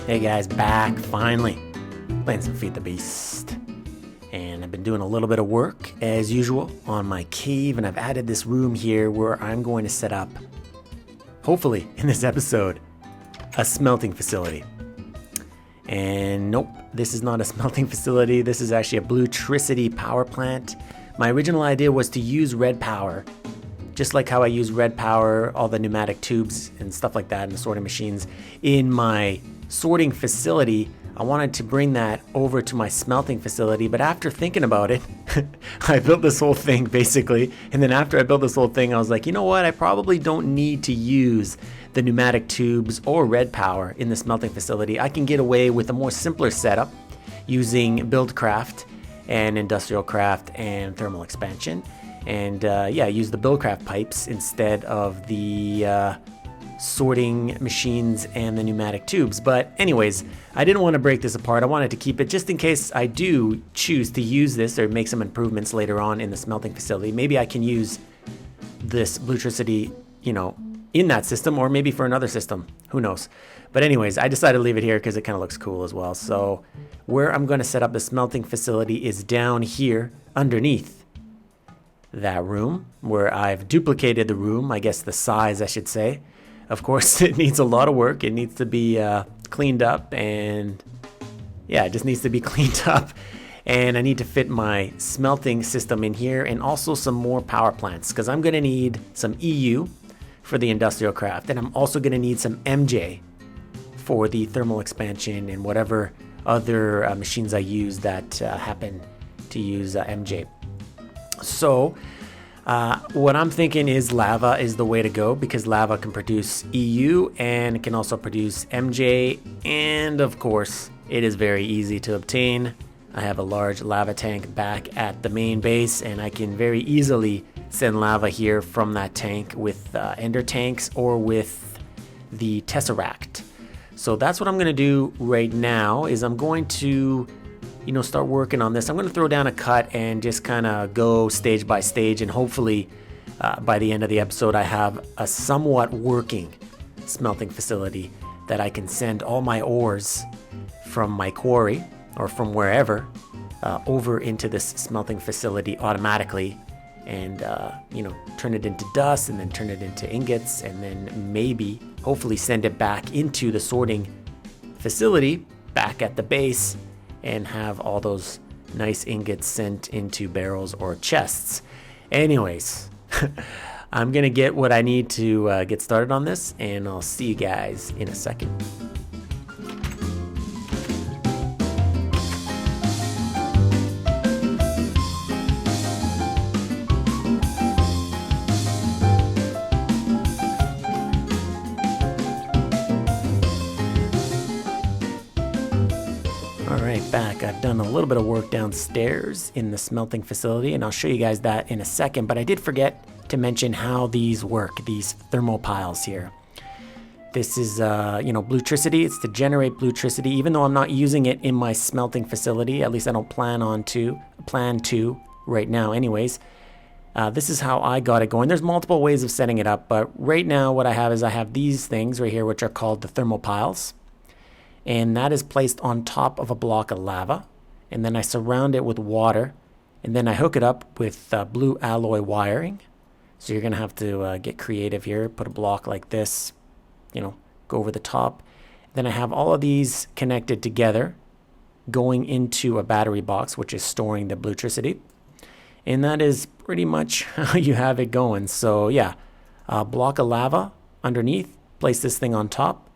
Hey guys, back finally, playing some Feed the Beast, and I've been doing a little bit of work as usual on my cave, and I've added this room here where I'm going to set up, hopefully in this episode, a smelting facility. And nope, this is not a smelting facility. This is actually a blutricity power plant. My original idea was to use redpower, just like how I use redpower, all the pneumatic tubes and stuff like that, and the sorting machines in my sorting facility. I wanted to bring that over to my smelting facility, but after thinking about it, I built this whole thing basically. And then after I built this whole thing, I was like, you know what? I probably don't need to use the pneumatic tubes or redpower in the smelting facility. I can get away with a more simpler setup using buildcraft and industrial craft and thermal expansion. And use the buildcraft pipes instead of the sorting machines and the pneumatic tubes. But anyways, I didn't want to break this apart. I wanted to keep it just in case I do choose to use this or make some improvements later on in the smelting facility. Maybe I can use this blutricity, in that system, or maybe for another system. Who knows? But anyways, I decided to leave it here because it kind of looks cool as well. So where I'm going to set up the smelting facility is down here underneath that room, where I've duplicated the room, I guess the size I should say. Of course, it needs a lot of work. It needs to be cleaned up, and yeah, it just needs to be cleaned up. And I need to fit my smelting system in here, and also some more power plants, because I'm going to need some EU for the industrial craft, and I'm also going to need some MJ for the thermal expansion and whatever other machines I use that happen to use MJ. So what I'm thinking is lava is the way to go, because lava can produce EU and it can also produce MJ, and of course it is very easy to obtain. I have a large lava tank back at the main base, and I can very easily send lava here from that tank with ender tanks or with the tesseract. So that's what I'm going to do right now. Is I'm going to start working on this. I'm going to throw down a cut and just kind of go stage by stage, and hopefully by the end of the episode I have a somewhat working smelting facility that I can send all my ores from my quarry or from wherever over into this smelting facility automatically, and turn it into dust, and then turn it into ingots, and then maybe hopefully send it back into the sorting facility back at the base, and have all those nice ingots sent into barrels or chests. Anyways, I'm gonna get what I need to get started on this, and I'll see you guys in a second. Back. I've done a little bit of work downstairs in the smelting facility, and I'll show you guys that in a second, but I did forget to mention how these work, these thermal piles here. This is blutricity. It's to generate blutricity, even though I'm not using it in my smelting facility. At least I don't plan to right now anyways. This is how I got it going. There's multiple ways of setting it up, but right now what I have these things right here, which are called the thermal piles. And that is placed on top of a block of lava, and then I surround it with water, and then I hook it up with blue alloy wiring. So you're gonna have to get creative here, put a block like this, go over the top. Then I have all of these connected together, going into a battery box, which is storing the blutricity, and that is pretty much how you have it going. So yeah, a block of lava underneath, place this thing on top,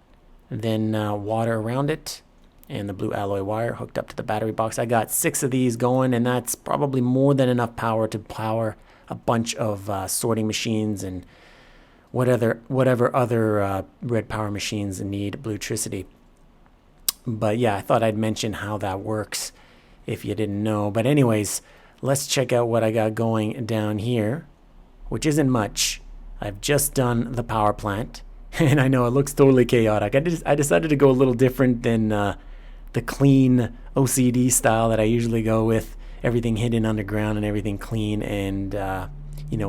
then water around it, and the blue alloy wire hooked up to the battery box. I got 6 of these going, and that's probably more than enough power to power a bunch of sorting machines and whatever other red power machines need blutricity. But yeah, I thought I'd mention how that works if you didn't know. But anyways, let's check out what I got going down here, which isn't much. I've just done the power plant. And I know it looks totally chaotic. I decided to go a little different than the clean OCD style that I usually go with. Everything hidden underground and everything clean and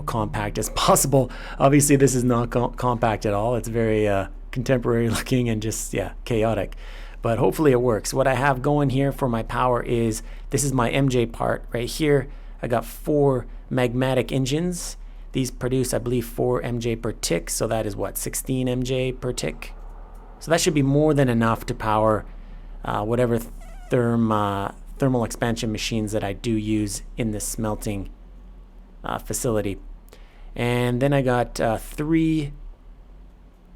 compact as possible. Obviously, this is not compact at all. It's very contemporary looking and just chaotic. but hopefully it works. What I have going here for my power is, this is my MJ part right here. I got 4 magmatic engines. These produce, I believe, 4 MJ per tick, so that is what, 16 MJ per tick? So that should be more than enough to power whatever thermal expansion machines that I do use in this smelting facility. And then I got 3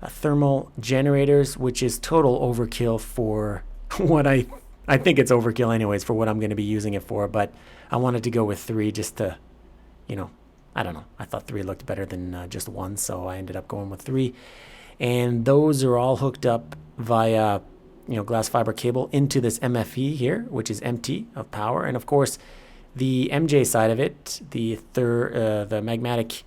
thermal generators, which is total overkill for what I think it's overkill anyways for what I'm going to be using it for, but I wanted to go with 3 just to, you know, I don't know. I thought 3 looked better than just 1, so I ended up going with 3. And those are all hooked up via, you know, glass fiber cable into this MFE here, which is empty of power. And of course, the MJ side of it, the magmatic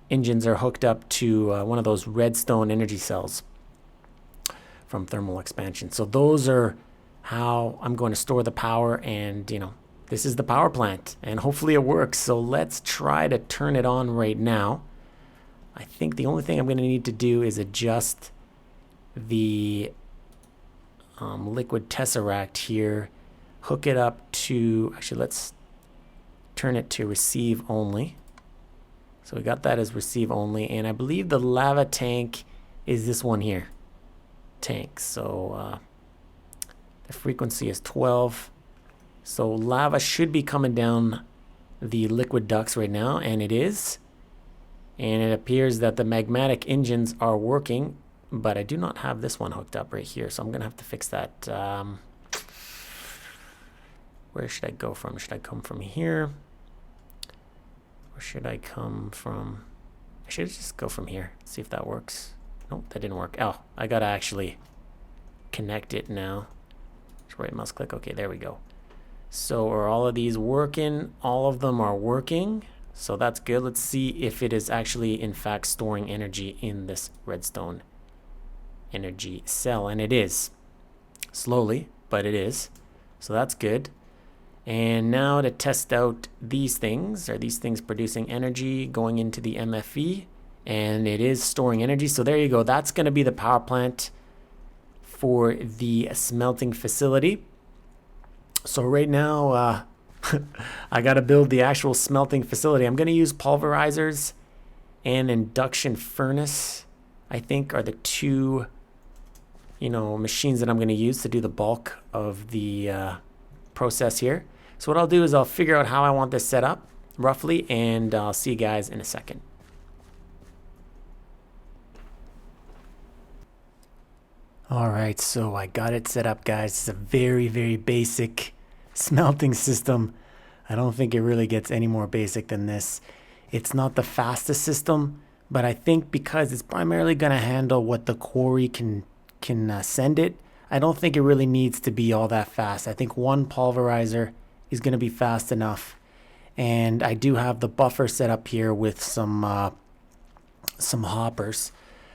engines are hooked up to one of those redstone energy cells from thermal expansion. So those are how I'm going to store the power, and you know, this is the power plant, and hopefully it works. So let's try to turn it on right now. I think the only thing I'm going to need to do is adjust the liquid tesseract here, hook it up to, actually let's turn it to receive only. So we got that as receive only, and I believe the lava tank is this one here, tank. So the frequency is 12. So lava should be coming down the liquid ducts right now, and it is. And it appears that the magmatic engines are working, but I do not have this one hooked up right here, so I'm gonna have to fix that. Where should I go from? Should I come from here? Or should I come from, I should just go from here, see if that works. Nope, that didn't work. Oh, I gotta actually connect it now. Just right mouse click, okay, there we go. So are all of these working? All of them are working. So that's good. Let's see if it is actually in fact storing energy in this redstone energy cell. And it is. Slowly, but it is. So that's good. And now to test out these things. Are these things producing energy going into the MFE? And it is storing energy. So there you go. That's going to be the power plant for the smelting facility. So right now, I got to build the actual smelting facility. I'm going to use pulverizers and induction furnace, I think, are the 2, you know, machines that I'm going to use to do the bulk of the process here. So what I'll do is I'll figure out how I want this set up roughly, and I'll see you guys in a second. All right, so I got it set up, guys. It's a very, very basic smelting system. I don't think it really gets any more basic than this. It's not the fastest system, but I think because it's primarily going to handle what the quarry can send it, I don't think it really needs to be all that fast. I think 1 pulverizer is going to be fast enough. And I do have the buffer set up here with some hoppers.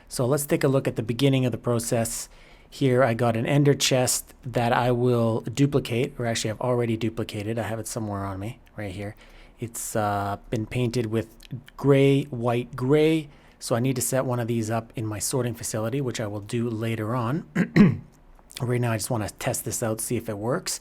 So let's take a look at the beginning of the process. Here I got an ender chest that I will duplicate, or actually I've already duplicated. I have it somewhere on me, right here. It's been painted with gray, white, gray. So I need to set one of these up in my sorting facility, which I will do later on. Right now I just want to test this out, see if it works.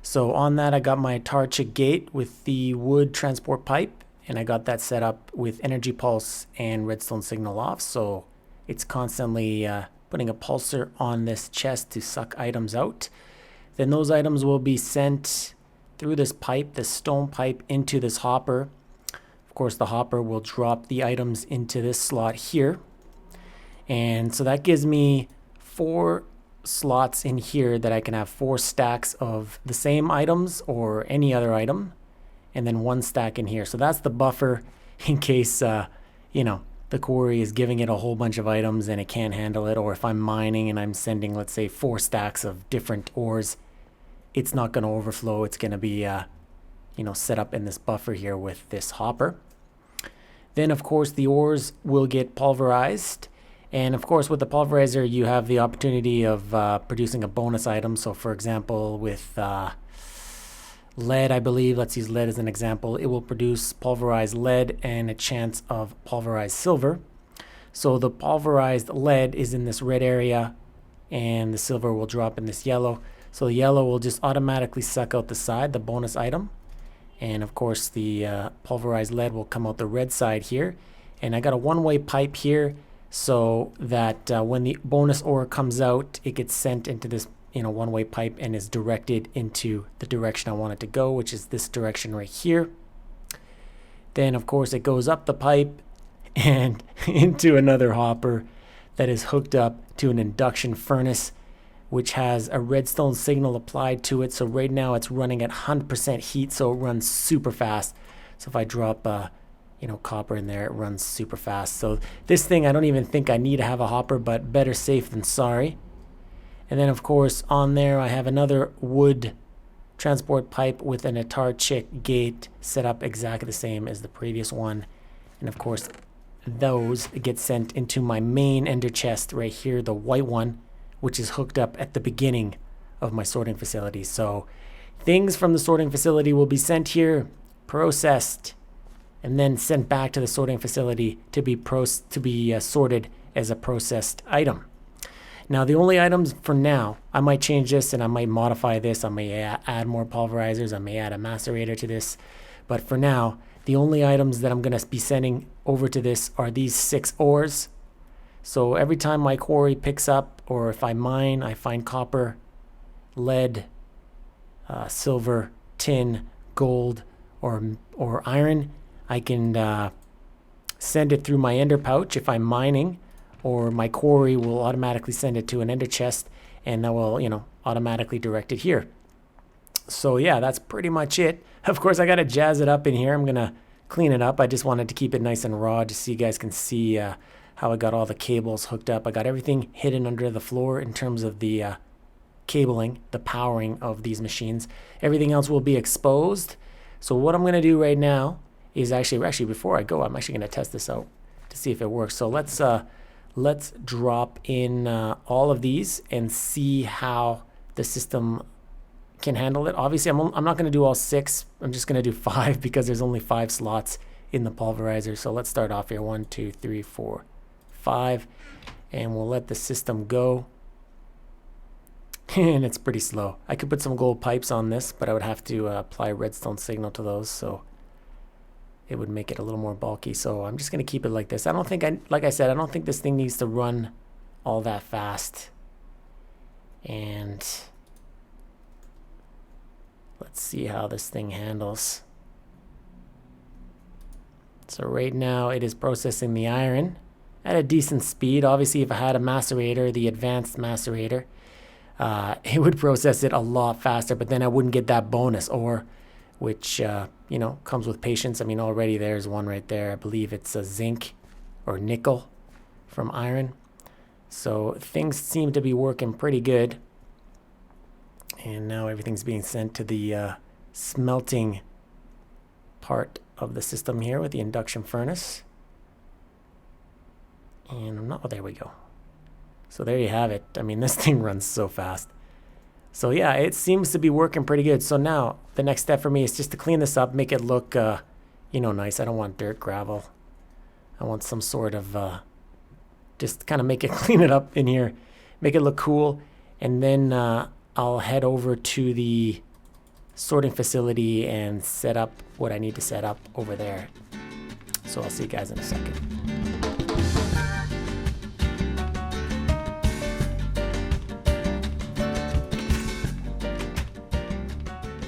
So on that I got my tar chick gate with the wood transport pipe, and I got that set up with energy pulse and redstone signal off. So it's constantly putting a pulsar on this chest to suck items out. Then those items will be sent through this pipe, this stone pipe, into this hopper. Of course, the hopper will drop the items into this slot here. And so that gives me 4 slots in here that I can have 4 stacks of the same items or any other item, and then 1 stack in here. So that's the buffer in case, you know, the quarry is giving it a whole bunch of items and it can't handle it, or if I'm mining and I'm sending, let's say, 4 stacks of different ores, it's not going to overflow. It's going to be, you know, set up in this buffer here with this hopper. Then, of course, the ores will get pulverized. And, of course, with the pulverizer, you have the opportunity of producing a bonus item. So, for example, with lead, I believe, let's use lead as an example, it will produce pulverized lead and a chance of pulverized silver. So the pulverized lead is in this red area and the silver will drop in this yellow. So the yellow will just automatically suck out the side, the bonus item. And of course the pulverized lead will come out the red side here. And I got a one-way pipe here so that when the bonus ore comes out, it gets sent into this one-way pipe and is directed into the direction I want it to go, which is this direction right here. Then of course it goes up the pipe and into another hopper that is hooked up to an induction furnace, which has a redstone signal applied to it. So right now it's running at 100% heat, so it runs super fast. So if I drop copper in there, it runs super fast. So this thing, I don't even think I need to have a hopper, but better safe than sorry. And then of course on there I have another wood transport pipe with an Atar-Chick gate set up exactly the same as the previous one. And of course those get sent into my main ender chest right here, the white one, which is hooked up at the beginning of my sorting facility. So things from the sorting facility will be sent here, processed, and then sent back to the sorting facility to be sorted as a processed item. Now the only items for now, I might change this and I might modify this. I may add more pulverizers. I may add a macerator to this. But for now, the only items that I'm going to be sending over to this are these 6 ores. So every time my quarry picks up, or if I mine, I find copper, lead, silver, tin, gold, or iron, I can send it through my ender pouch if I'm mining, or my quarry will automatically send it to an ender chest, and that will, automatically direct it here. So yeah, that's pretty much it. Of course, I got to jazz it up in here. I'm going to clean it up. I just wanted to keep it nice and raw just so you guys can see how I got all the cables hooked up. I got everything hidden under the floor in terms of the cabling, the powering of these machines. Everything else will be exposed. So what I'm going to do right now is actually before I go, I'm actually going to test this out to see if it works. So let's drop in all of these and see how the system can handle it. Obviously, I'm not going to do all 6. I'm just going to do 5 because there's only 5 slots in the pulverizer. So let's start off here. 1, 2, 3, 4, 5, and we'll let the system go. And it's pretty slow. I could put some gold pipes on this, but I would have to apply redstone signal to those, so it would make it a little more bulky. So I'm just going to keep it like this. Like I said, I don't think this thing needs to run all that fast. And let's see how this thing handles. So right now it is processing the iron at a decent speed. Obviously, if I had a macerator, the advanced macerator, it would process it a lot faster, but then I wouldn't get that bonus ore, which comes with patience. I mean, already there's one right there. I believe it's a zinc or nickel from iron. So things seem to be working pretty good. And now everything's being sent to the smelting part of the system here with the induction furnace. And there we go. So there you have it. I mean, this thing runs so fast. So yeah, it seems to be working pretty good. So now the next step for me is just to clean this up, make it look, nice. I don't want dirt, gravel. I want some sort of, just kind of make it, clean it up in here, make it look cool. And then I'll head over to the sorting facility and set up what I need to set up over there. So I'll see you guys in a second.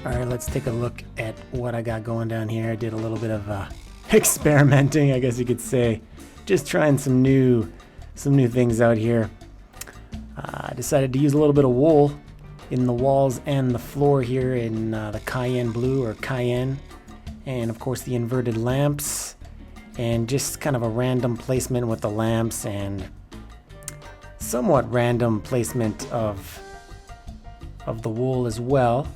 All right, let's take a look at what I got going down here. I did a little bit of experimenting, I guess you could say. Just trying some new things out here. I decided to use a little bit of wool in the walls and the floor here in the cayenne blue or cayenne. And of course the inverted lamps. And just kind of a random placement with the lamps and somewhat random placement of the wool as well.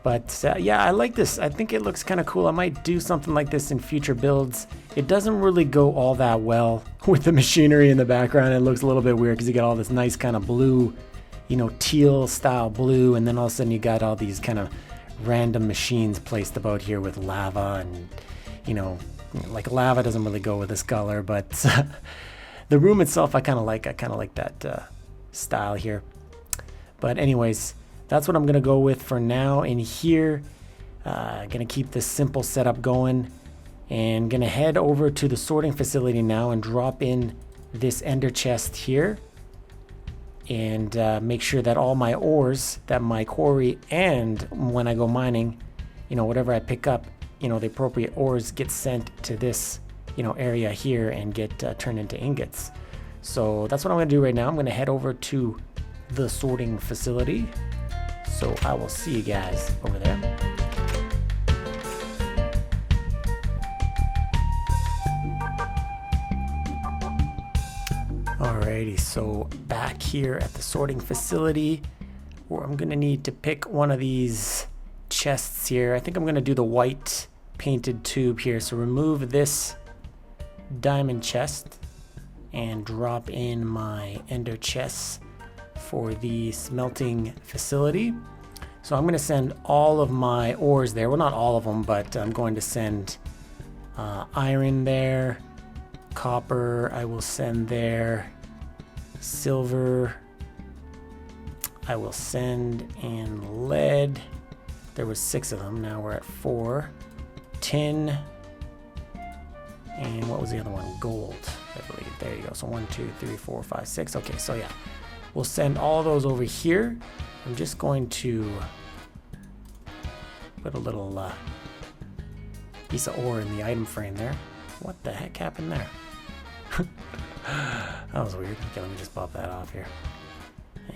But yeah, I like this. I think it looks kind of cool. I might do something like this in future builds. It doesn't really go all that well with the machinery in the background. It looks a little bit weird because you got all this nice kind of blue, teal style blue. And then all of a sudden you got all these kind of random machines placed about here with lava. And, like lava doesn't really go with this color. But the room itself, I kind of like. I kind of like that style here. But anyways, that's what I'm gonna go with for now. In here, gonna keep this simple setup going, and gonna head over to the sorting facility now and drop in this ender chest here, and make sure that all my ores that my quarry and when I go mining, you know, whatever I pick up, you know, the appropriate ores get sent to this, you know, area here and get turned into ingots. So that's what I'm gonna do right now. I'm gonna head over to the sorting facility. So I will see you guys over there. Alrighty, so back here at the sorting facility, where I'm gonna need to pick one of these chests here. I think I'm gonna do the white painted tube here. So remove this diamond chest and drop in my ender chests for the smelting facility. So I'm gonna send all of my ores there. Well, not all of them, but I'm going to send iron there, copper I will send there, silver I will send, and lead. There was 6 of them, now we're at 4. Tin, and what was the other one? Gold, I believe. There you go. So 1, 2, 3, 4, 5, 6. Okay, so yeah, we'll send all those over here. I'm just going to put a little piece of ore in the item frame there. What the heck happened there? That was weird. Okay, let me just pop that off here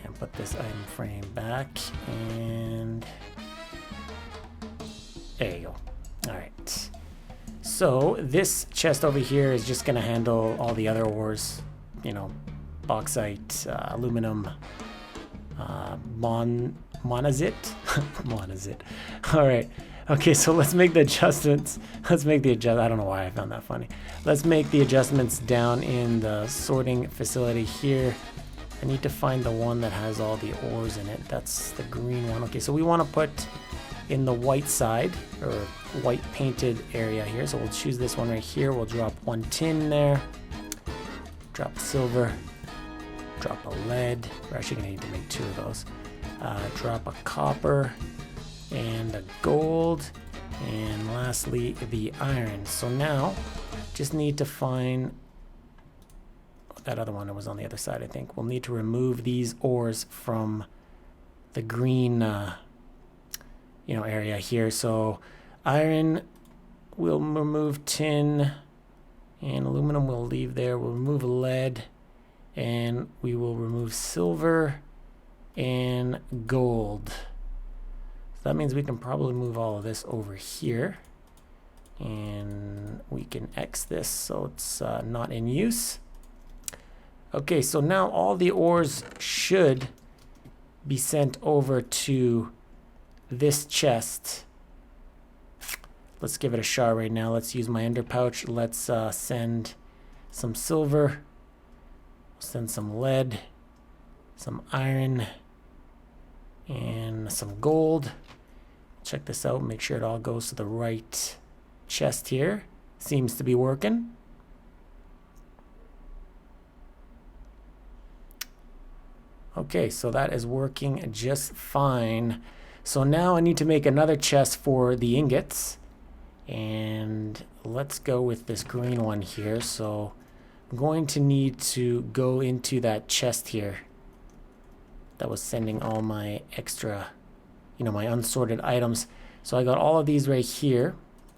and put this item frame back, and there you go. All right, so this chest over here is just gonna handle all the other ores, you know, bauxite, aluminum, monazite. Monazite. All right. Okay, so let's make the adjustments. I don't know why I found that funny. Let's make the adjustments down in the sorting facility here. I need to find the one that has all the ores in it. That's the green one. Okay, so we want to put in the white side, or white painted area here. So we'll choose this one right here. We'll drop 1 tin there, drop a silver, drop a lead. We're actually gonna need to make 2 of those. Drop a copper and a gold, and lastly the iron. So now just need to find that other one that was on the other side. I think we'll need to remove these ores from the green you know, area here. So iron we'll remove, tin and aluminum we'll leave there. We'll remove lead, and we will remove silver and gold. So that means we can probably move all of this over here, and we can X this so it's not in use. Okay, so now all the ores should be sent over to this chest. Let's give it a shot right now. Let's use my ender pouch. Let's send some silver, send some lead, some iron, and some gold. Check this out, make sure it all goes to the right chest here. Seems to be working. Okay, so that is working just fine. So now I need to make another chest for the ingots, and let's go with this green one here. So I'm going to need to go into that chest here that was sending all my extra, you know, my unsorted items. So I got all of these right here.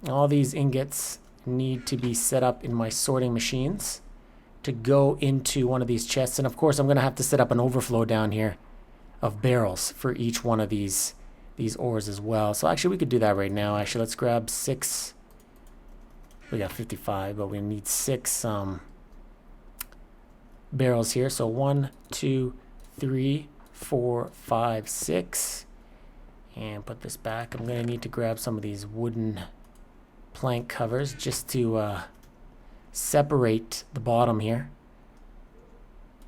All these ingots need to be set up in my sorting machines to go into one of these chests. And of course I'm gonna have to set up an overflow down here of barrels for each one of these ores as well. So actually we could do that right now. Actually, let's grab 6. We got 55, but we need 6 barrels here. So 1, 2, 3, 4, 5, 6, and put this back. I'm gonna need to grab some of these wooden plank covers just to separate the bottom here,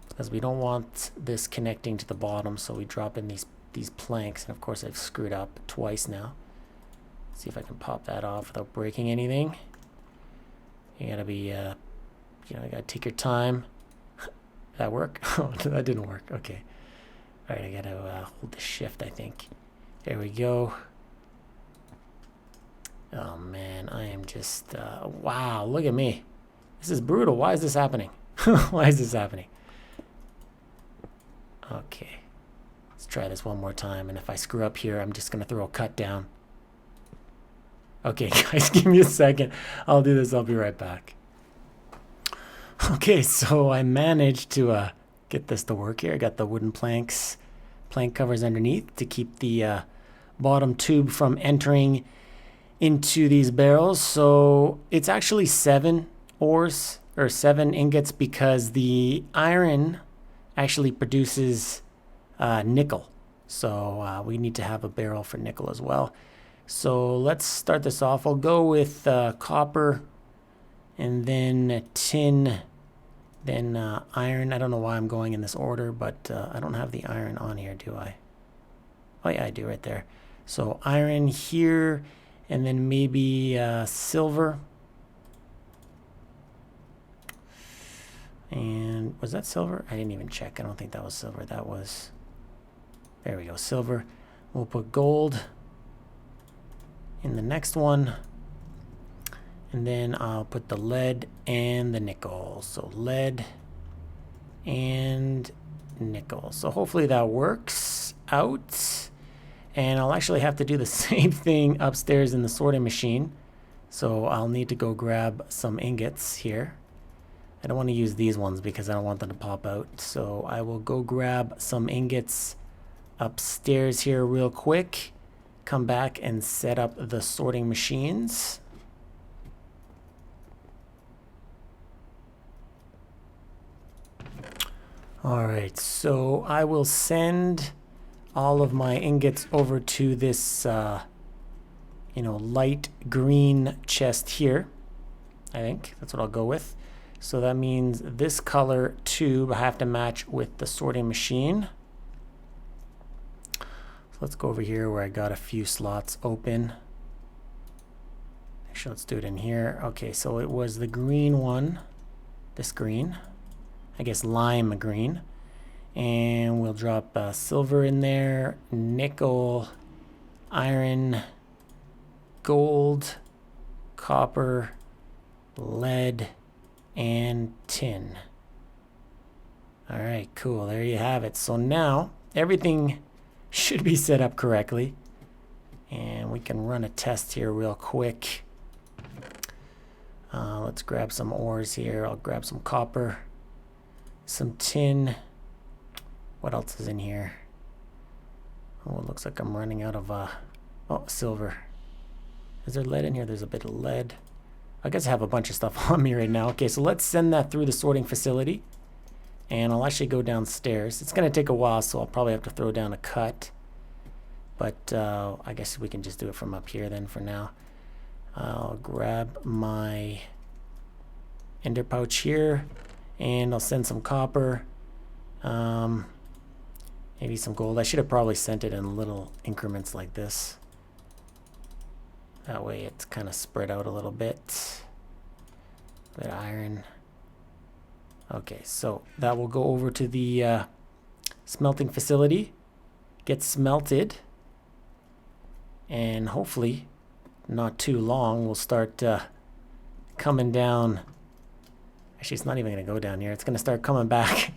because we don't want this connecting to the bottom. So we drop in these planks, and of course I've screwed up twice now. Let's see if I can pop that off without breaking anything. You gotta be you know, you gotta take your time that work? Oh, that didn't work. Okay. All right, I gotta hold the shift, I think. There we go. Oh man, I am just, wow, look at me. This is brutal. Why is this happening? Why is this happening? Okay. Let's try this one more time, and if I screw up here, I'm just gonna throw a cut down. Okay, guys, give me a second. I'll do this. I'll be right back. Okay, so I managed to get this to work here. I got the wooden plank covers underneath to keep the bottom tube from entering into these barrels. So it's actually 7 ores or 7 ingots because the iron actually produces nickel. So we need to have a barrel for nickel as well. So let's start this off. I'll go with copper and then tin, then iron. I don't know why I'm going in this order, but I don't have the iron on here, do I? Oh yeah, I do right there. So iron here, and then maybe silver. And was that silver? I didn't even check. I don't think that was silver. That was, there we go, silver. We'll put gold in the next one, and then I'll put the lead and the nickel. So lead and nickel. So hopefully that works out, and I'll actually have to do the same thing upstairs in the sorting machine. So I'll need to go grab some ingots here. I don't want to use these ones because I don't want them to pop out. So I will go grab some ingots upstairs here real quick, come back and set up the sorting machines. All right, so I will send all of my ingots over to this, light green chest here. I think that's what I'll go with. So that means this color tube I have to match with the sorting machine. So let's go over here where I got a few slots open. Actually, let's do it in here. Okay, so it was the green one, this green, I guess lime green. And we'll drop silver in there, nickel, iron, gold, copper, lead, and tin. All right, cool. There you have it. So now everything should be set up correctly, and we can run a test here real quick. Let's grab some ores here. I'll grab some copper, some tin. What else is in here? Oh, it looks like I'm running out of silver. Is there lead in here? There's a bit of lead. I guess I have a bunch of stuff on me right now. Okay, so let's send that through the sorting facility, and I'll actually go downstairs. It's going to take a while, so I'll probably have to throw down a cut, but I guess we can just do it from up here then for now. I'll grab my ender pouch here, and I'll send some copper, maybe some gold. I should have probably sent it in little increments like this. That way it's kind of spread out a little bit. Bit of iron. Okay, so that will go over to the smelting facility, get smelted, and hopefully not too long we'll start coming down. Actually, it's not even going to go down here. It's going to start coming back.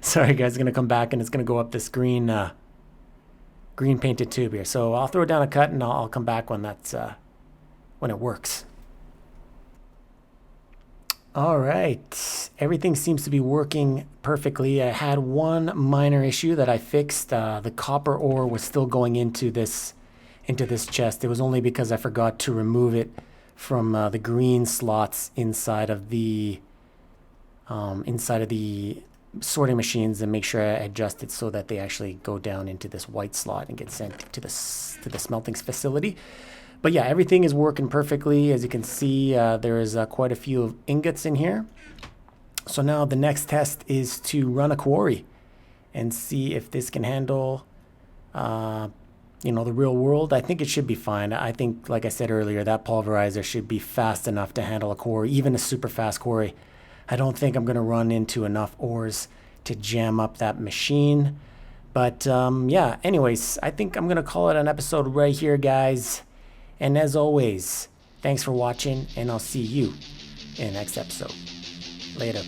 Sorry guys, it's going to come back and it's going to go up this green green painted tube here. So I'll throw down a cut and I'll come back when that's when it works. All right, everything seems to be working perfectly. I had one minor issue that I fixed. The copper ore was still going into this chest. It was only because I forgot to remove it from the green slots inside of the sorting machines, and make sure I adjust it so that they actually go down into this white slot and get sent to the smelting facility. But yeah, everything is working perfectly. As you can see, there is quite a few ingots in here. So now the next test is to run a quarry and see if this can handle the real world. I think it should be fine. I think, like I said earlier, that pulverizer should be fast enough to handle a quarry, even a super fast quarry. I don't think I'm going to run into enough ores to jam up that machine. But yeah, anyways, I think I'm going to call it an episode right here, guys. And as always, thanks for watching, and I'll see you in the next episode. Later.